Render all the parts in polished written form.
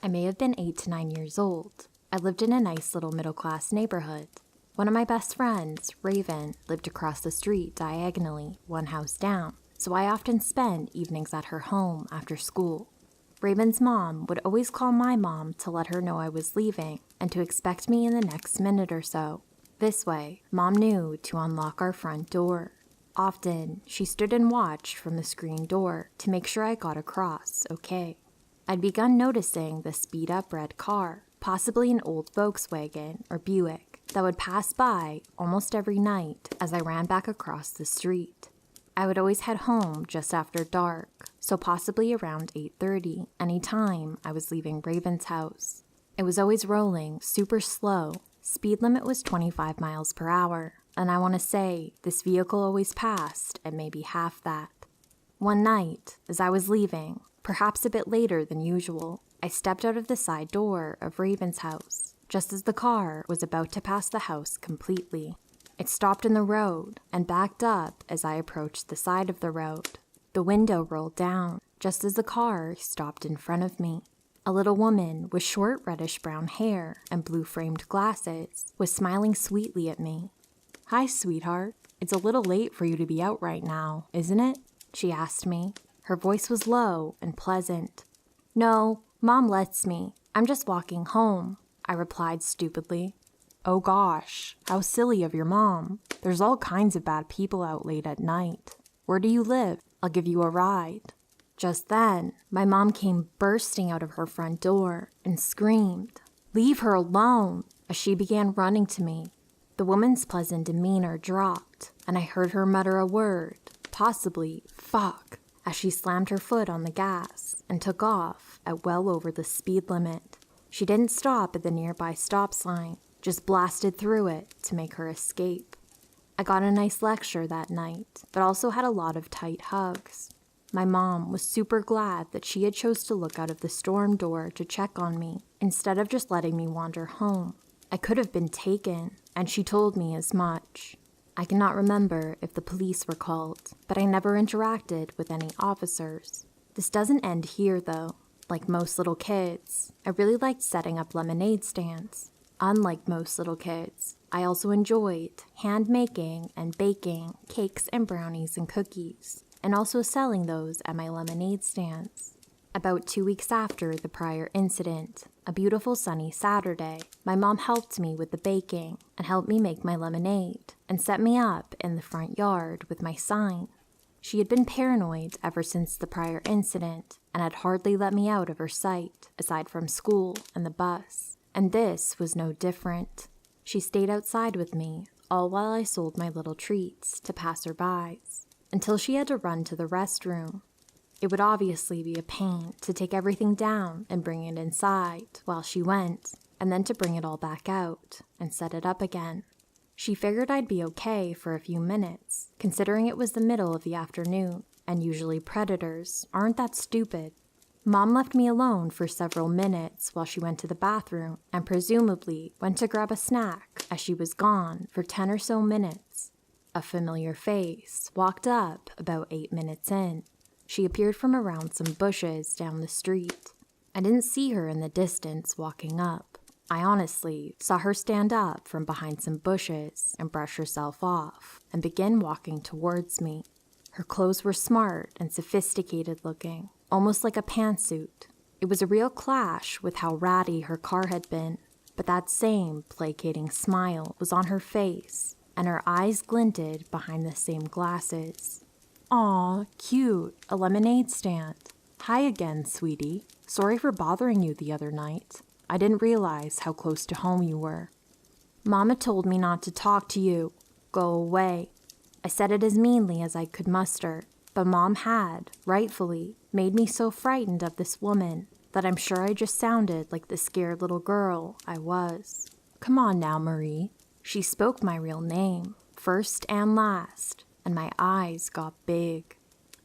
I may have been 8 to 9 years old. I lived in a nice little middle-class neighborhood. One of my best friends, Raven, lived across the street diagonally, one house down, so I often spent evenings at her home after school. Raven's mom would always call my mom to let her know I was leaving and to expect me in the next minute or so. This way, Mom knew to unlock our front door. Often, she stood and watched from the screen door to make sure I got across okay. I'd begun noticing the speed-up red car, possibly an old Volkswagen or Buick, that would pass by almost every night as I ran back across the street. I would always head home just after dark, so possibly around 8:30, any time I was leaving Raven's house. It was always rolling super slow. Speed limit was 25 miles per hour, and I want to say this vehicle always passed at maybe half that. One night, as I was leaving, perhaps a bit later than usual, I stepped out of the side door of Raven's house, just as the car was about to pass the house completely. It stopped in the road and backed up as I approached the side of the road. The window rolled down just as the car stopped in front of me. A little woman with short reddish-brown hair and blue-framed glasses was smiling sweetly at me. "Hi, sweetheart. It's a little late for you to be out right now, isn't it?" she asked me. Her voice was low and pleasant. "No, Mom lets me. I'm just walking home," I replied stupidly. "Oh gosh, how silly of your mom. There's all kinds of bad people out late at night. Where do you live? I'll give you a ride." Just then, my mom came bursting out of her front door and screamed, "Leave her alone," as she began running to me. The woman's pleasant demeanor dropped, and I heard her mutter a word, possibly "fuck," as she slammed her foot on the gas and took off at well over the speed limit. She didn't stop at the nearby stop sign, just blasted through it to make her escape. I got a nice lecture that night, but also had a lot of tight hugs. My mom was super glad that she had chose to look out of the storm door to check on me, instead of just letting me wander home. I could have been taken, and she told me as much. I cannot remember if the police were called, but I never interacted with any officers. This doesn't end here, though. Like most little kids, I really liked setting up lemonade stands. Unlike most little kids, I also enjoyed hand-making and baking cakes and brownies and cookies, and also selling those at my lemonade stands. About 2 weeks after the prior incident, a beautiful sunny Saturday, my mom helped me with the baking and helped me make my lemonade and set me up in the front yard with my sign. She had been paranoid ever since the prior incident and had hardly let me out of her sight, aside from school and the bus, and this was no different. She stayed outside with me, all while I sold my little treats to passerbys, until she had to run to the restroom. It would obviously be a pain to take everything down and bring it inside while she went, and then to bring it all back out and set it up again. She figured I'd be okay for a few minutes, considering it was the middle of the afternoon, and usually predators aren't that stupid. Mom left me alone for several minutes while she went to the bathroom and presumably went to grab a snack as she was gone for 10 or so minutes. A familiar face walked up about 8 minutes in. She appeared from around some bushes down the street. I didn't see her in the distance walking up. I honestly saw her stand up from behind some bushes and brush herself off and begin walking towards me. Her clothes were smart and sophisticated looking, almost like a pantsuit. It was a real clash with how ratty her car had been, but that same placating smile was on her face, and her eyes glinted behind the same glasses. "Aw, cute, a lemonade stand. Hi again, sweetie. Sorry for bothering you the other night. I didn't realize how close to home you were." "Mama told me not to talk to you. Go away." I said it as meanly as I could muster, but Mom had, rightfully, made me so frightened of this woman that I'm sure I just sounded like the scared little girl I was. "Come on now, Marie." She spoke my real name, first and last, and my eyes got big.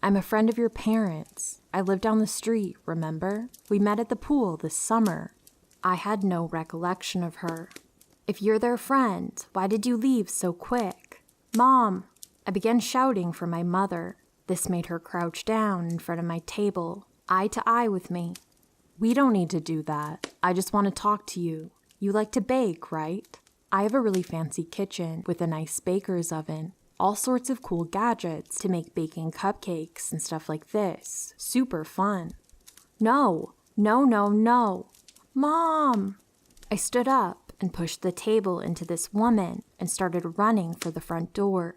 "I'm a friend of your parents. I live down the street, remember? We met at the pool this summer." I had no recollection of her. "If you're their friend, why did you leave so quick?" "Mom!" I began shouting for my mother. This made her crouch down in front of my table, eye to eye with me. We don't need to do that. I just want to talk to you. You like to bake, right? I have a really fancy kitchen with a nice baker's oven. All sorts of cool gadgets to make baking cupcakes and stuff like this. Super fun. No, no, no, no. Mom! I stood up and pushed the table into this woman and started running for the front door.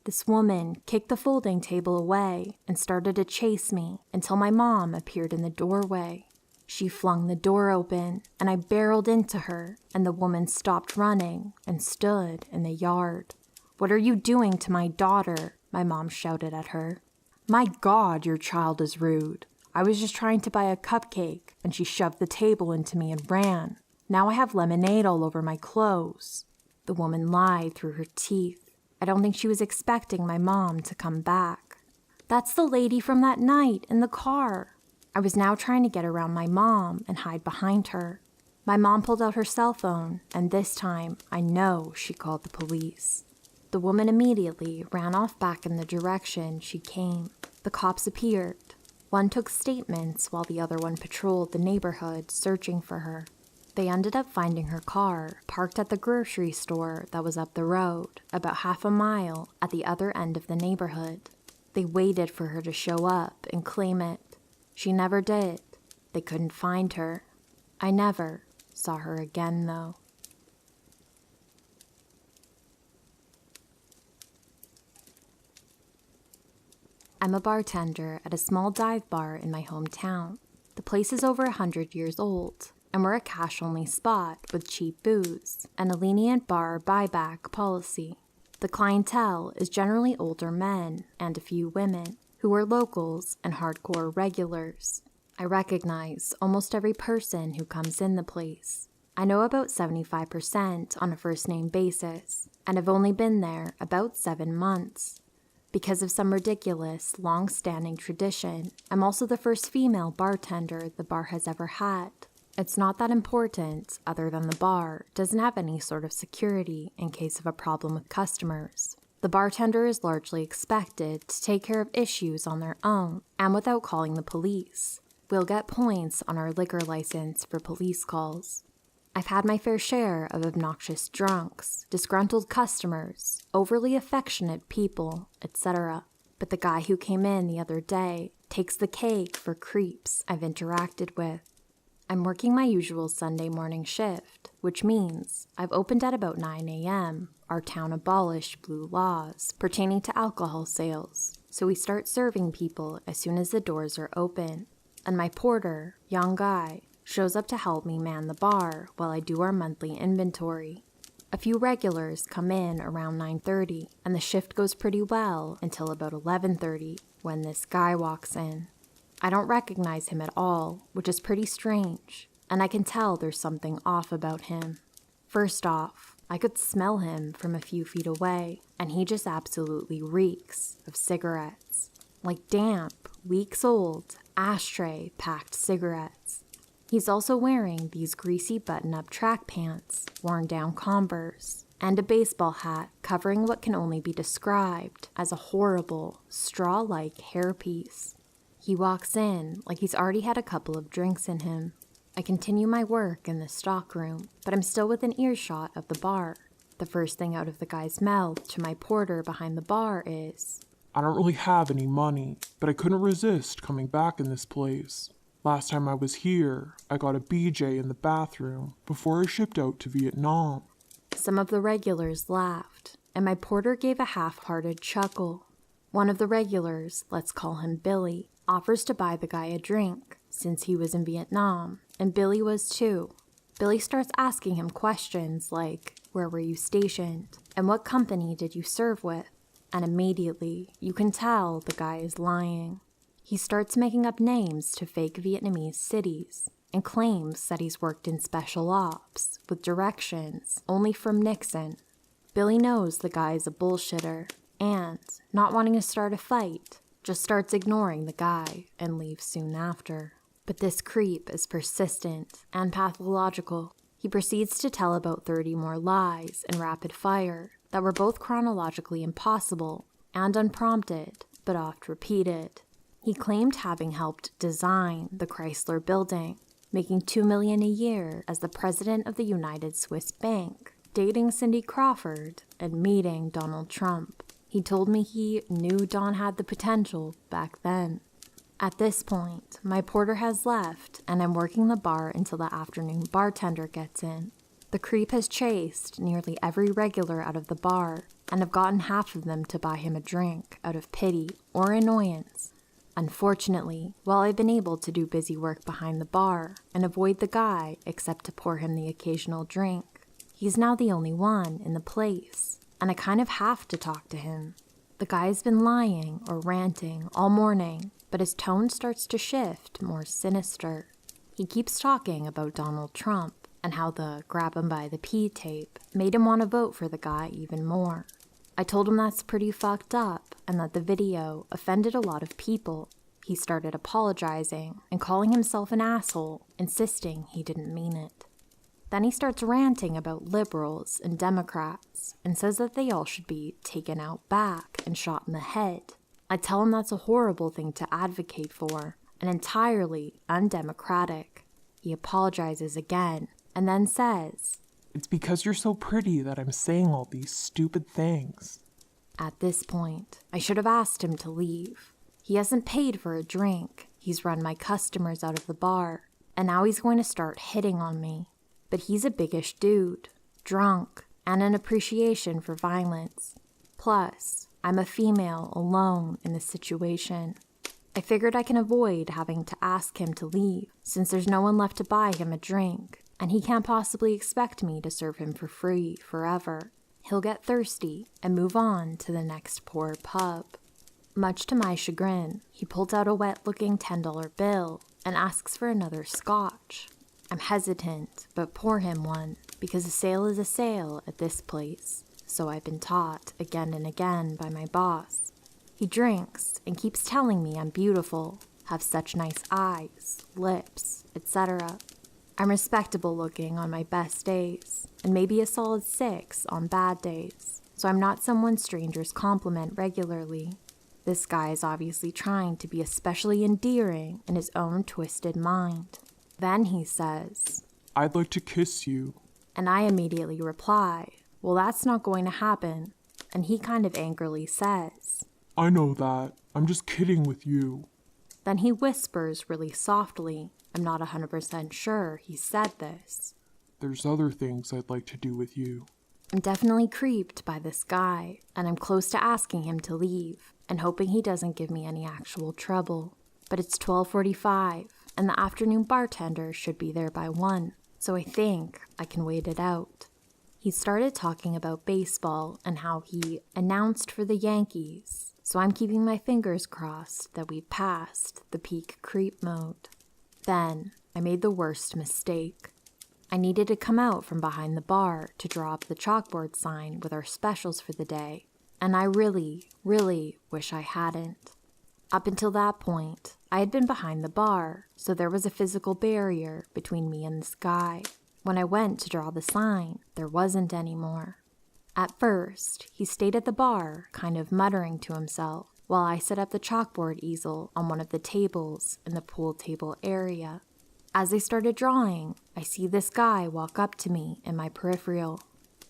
This woman kicked the folding table away and started to chase me until my mom appeared in the doorway. She flung the door open and I barreled into her, and the woman stopped running and stood in the yard. "What are you doing to my daughter?" my mom shouted at her. "My God, your child is rude. I was just trying to buy a cupcake, and she shoved the table into me and ran. Now I have lemonade all over my clothes." The woman lied through her teeth. I don't think she was expecting my mom to come back. "That's the lady from that night in the car." I was now trying to get around my mom and hide behind her. My mom pulled out her cell phone, and this time I know she called the police. The woman immediately ran off back in the direction she came. The cops appeared. One took statements while the other one patrolled the neighborhood searching for her. They ended up finding her car parked at the grocery store that was up the road, about half a mile at the other end of the neighborhood. They waited for her to show up and claim it. She never did. They couldn't find her. I never saw her again, though. I'm a bartender at a small dive bar in my hometown. The place is over 100 years old, and we're a cash-only spot with cheap booze and a lenient bar buyback policy. The clientele is generally older men and a few women who are locals and hardcore regulars. I recognize almost every person who comes in the place. I know about 75% on a first-name basis, and have only been there about 7 months. Because of some ridiculous, long-standing tradition, I'm also the first female bartender the bar has ever had. It's not that important, other than the bar doesn't have any sort of security in case of a problem with customers. The bartender is largely expected to take care of issues on their own and without calling the police. We'll get points on our liquor license for police calls. I've had my fair share of obnoxious drunks, disgruntled customers, overly affectionate people, etc. But the guy who came in the other day takes the cake for creeps I've interacted with. I'm working my usual Sunday morning shift, which means I've opened at about 9 a.m. Our town abolished blue laws pertaining to alcohol sales, so we start serving people as soon as the doors are open. And my porter, young guy, shows up to help me man the bar while I do our monthly inventory. A few regulars come in around 9:30, and the shift goes pretty well until about 11:30 when this guy walks in. I don't recognize him at all, which is pretty strange, and I can tell there's something off about him. First off, I could smell him from a few feet away, and he just absolutely reeks of cigarettes. Like damp, weeks-old, ashtray-packed cigarettes. He's also wearing these greasy button-up track pants, worn-down Converse, and a baseball hat covering what can only be described as a horrible, straw-like hairpiece. He walks in like he's already had a couple of drinks in him. I continue my work in the stockroom, but I'm still within earshot of the bar. The first thing out of the guy's mouth to my porter behind the bar is, "I don't really have any money, but I couldn't resist coming back in this place. Last time I was here, I got a BJ in the bathroom before I shipped out to Vietnam." Some of the regulars laughed, and my porter gave a half-hearted chuckle. One of the regulars, let's call him Billy, offers to buy the guy a drink, since he was in Vietnam, and Billy was too. Billy starts asking him questions like, where were you stationed, and what company did you serve with? And immediately, you can tell the guy is lying. He starts making up names to fake Vietnamese cities and claims that he's worked in special ops with directions only from Nixon. Billy knows the guy is a bullshitter and, not wanting to start a fight, just starts ignoring the guy and leaves soon after. But this creep is persistent and pathological. He proceeds to tell about 30 more lies in rapid fire that were both chronologically impossible and unprompted, but oft repeated. He claimed having helped design the Chrysler Building, making $2 million a year as the president of the United Swiss Bank, dating Cindy Crawford, and meeting Donald Trump. He told me he knew Don had the potential back then. At this point, my porter has left, and I'm working the bar until the afternoon bartender gets in. The creep has chased nearly every regular out of the bar, and have gotten half of them to buy him a drink out of pity or annoyance. Unfortunately, while I've been able to do busy work behind the bar and avoid the guy except to pour him the occasional drink, he's now the only one in the place, and I kind of have to talk to him. The guy's been lying or ranting all morning, but his tone starts to shift more sinister. He keeps talking about Donald Trump and how the grab him by the pee tape made him want to vote for the guy even more. I told him that's pretty fucked up and that the video offended a lot of people. He started apologizing and calling himself an asshole, insisting he didn't mean it. Then he starts ranting about liberals and Democrats and says that they all should be taken out back and shot in the head. I tell him that's a horrible thing to advocate for and entirely undemocratic. He apologizes again and then says, "It's because you're so pretty that I'm saying all these stupid things." At this point, I should have asked him to leave. He hasn't paid for a drink, he's run my customers out of the bar, and now he's going to start hitting on me. But he's a biggish dude, drunk, and an appreciation for violence. Plus, I'm a female alone in this situation. I figured I can avoid having to ask him to leave, since there's no one left to buy him a drink, and he can't possibly expect me to serve him for free forever. He'll get thirsty and move on to the next poor pub. Much to my chagrin, he pulls out a wet-looking $10 bill and asks for another scotch. I'm hesitant, but pour him one, because a sale is a sale at this place, so I've been taught again and again by my boss. He drinks and keeps telling me I'm beautiful, have such nice eyes, lips, etc. I'm respectable looking on my best days, and maybe a solid 6 on bad days, so I'm not someone strangers compliment regularly. This guy is obviously trying to be especially endearing in his own twisted mind. Then he says, "I'd like to kiss you." And I immediately reply, "Well, that's not going to happen." And he kind of angrily says, "I know that. I'm just kidding with you." Then he whispers really softly, I'm not 100% sure he said this, "There's other things I'd like to do with you." I'm definitely creeped by this guy, and I'm close to asking him to leave and hoping he doesn't give me any actual trouble. But it's 12:45, and the afternoon bartender should be there by 1, so I think I can wait it out. He started talking about baseball and how he announced for the Yankees, so I'm keeping my fingers crossed that we've passed the peak creep mode. Then I made the worst mistake. I needed to come out from behind the bar to draw up the chalkboard sign with our specials for the day, and I really wish I hadn't. Up until that point, I had been behind the bar, so there was a physical barrier between me and this guy. When I went to draw the sign, there wasn't anymore. At first, he stayed at the bar, kind of muttering to himself, while I set up the chalkboard easel on one of the tables in the pool table area. As I started drawing, I see this guy walk up to me in my peripheral.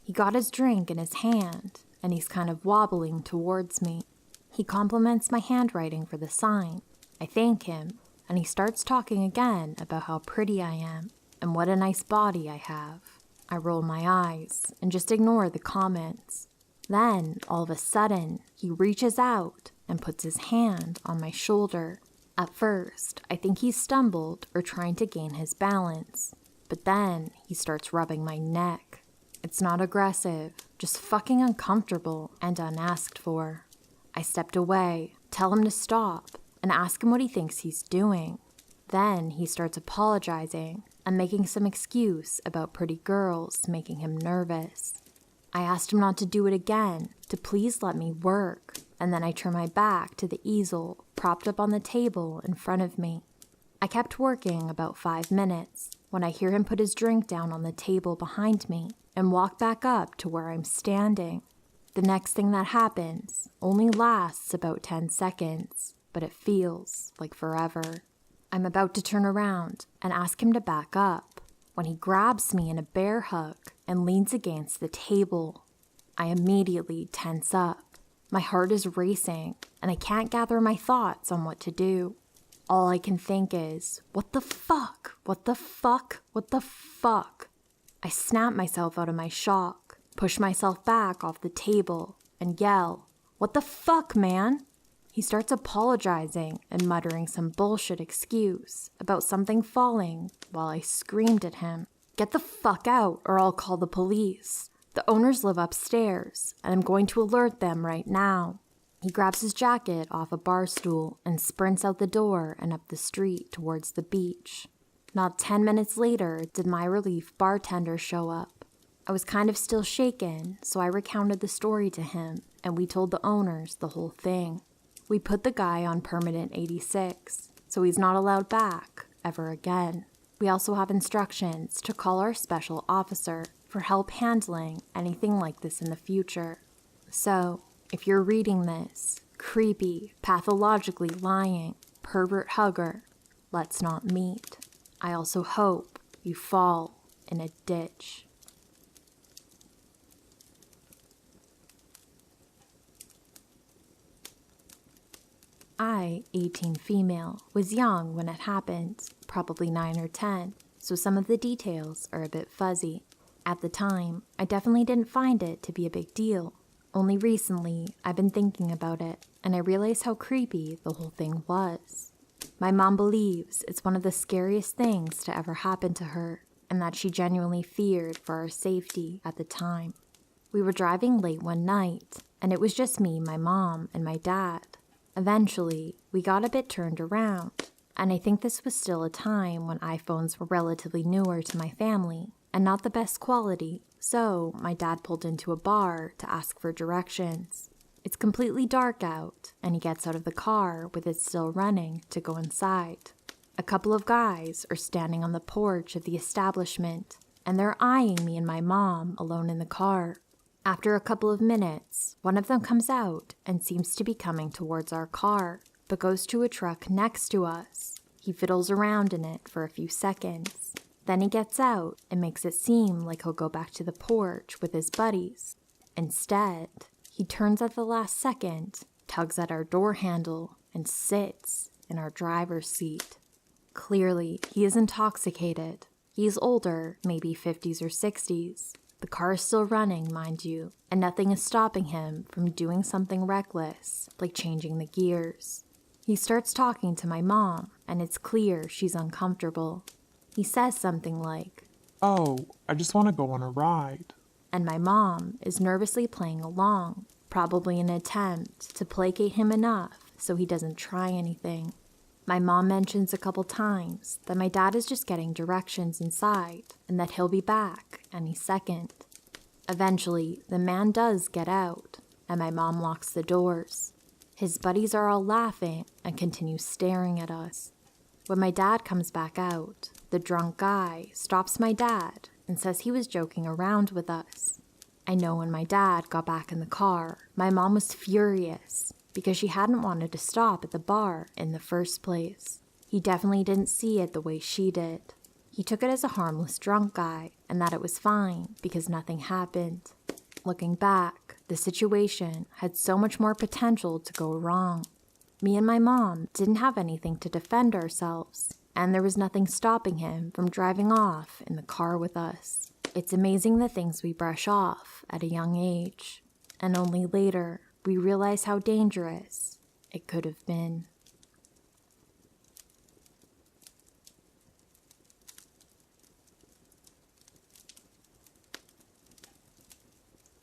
He got his drink in his hand, and he's kind of wobbling towards me. He compliments my handwriting for the sign. I thank him, and he starts talking again about how pretty I am and what a nice body I have. I roll my eyes and just ignore the comments. Then, all of a sudden, he reaches out and puts his hand on my shoulder. At first, I think he stumbled or trying to gain his balance, but then he starts rubbing my neck. It's not aggressive, just fucking uncomfortable and unasked for. I stepped away, tell him to stop, and ask him what he thinks he's doing. Then he starts apologizing and making some excuse about pretty girls making him nervous. I asked him not to do it again, to please let me work, and then I turned my back to the easel propped up on the table in front of me. I kept working about 5 minutes when I hear him put his drink down on the table behind me and walk back up to where I'm standing. The next thing that happens only lasts about 10 seconds, but it feels like forever. I'm about to turn around and ask him to back up when he grabs me in a bear hug and leans against the table. I immediately tense up. My heart is racing, and I can't gather my thoughts on what to do. All I can think is, what the fuck? What the fuck? What the fuck? I snap myself out of my shock, push myself back off the table, and yell, "What the fuck, man?" He starts apologizing and muttering some bullshit excuse about something falling while I screamed at him, "Get the fuck out or I'll call the police. The owners live upstairs, and I'm going to alert them right now." He grabs his jacket off a bar stool and sprints out the door and up the street towards the beach. Not 10 minutes later did my relief bartender show up. I was kind of still shaken, so I recounted the story to him, and we told the owners the whole thing. We put the guy on permanent 86, so he's not allowed back ever again. We also have instructions to call our special officer for help handling anything like this in the future. So, if you're reading this, creepy, pathologically lying, pervert hugger, let's not meet. I also hope you fall in a ditch. I, 18 female, was young when it happened, probably 9 or 10, so some of the details are a bit fuzzy. At the time, I definitely didn't find it to be a big deal. Only recently, I've been thinking about it, and I realize how creepy the whole thing was. My mom believes it's one of the scariest things to ever happen to her, and that she genuinely feared for our safety at the time. We were driving late one night, and it was just me, my mom, and my dad. Eventually, we got a bit turned around, and I think this was still a time when iPhones were relatively newer to my family, and not the best quality, so my dad pulled into a bar to ask for directions. It's completely dark out, and he gets out of the car with it still running to go inside. A couple of guys are standing on the porch of the establishment, and they're eyeing me and my mom alone in the car. After a couple of minutes, one of them comes out and seems to be coming towards our car, but goes to a truck next to us. He fiddles around in it for a few seconds. Then he gets out and makes it seem like he'll go back to the porch with his buddies. Instead, he turns at the last second, tugs at our door handle, and sits in our driver's seat. Clearly, he is intoxicated. He's older, maybe 50s or 60s. The car is still running, mind you, and nothing is stopping him from doing something reckless, like changing the gears. He starts talking to my mom, and it's clear she's uncomfortable. He says something like, "Oh, I just want to go on a ride." And my mom is nervously playing along, probably in an attempt to placate him enough so he doesn't try anything. My mom mentions a couple times that my dad is just getting directions inside and that he'll be back any second. Eventually, the man does get out, and my mom locks the doors. His buddies are all laughing and continue staring at us. When my dad comes back out, the drunk guy stops my dad and says he was joking around with us. I know when my dad got back in the car, my mom was furious because she hadn't wanted to stop at the bar in the first place. He definitely didn't see it the way she did. He took it as a harmless drunk guy and that it was fine because nothing happened. Looking back, the situation had so much more potential to go wrong. Me and my mom didn't have anything to defend ourselves, and there was nothing stopping him from driving off in the car with us. It's amazing the things we brush off at a young age, and only later we realize how dangerous it could have been.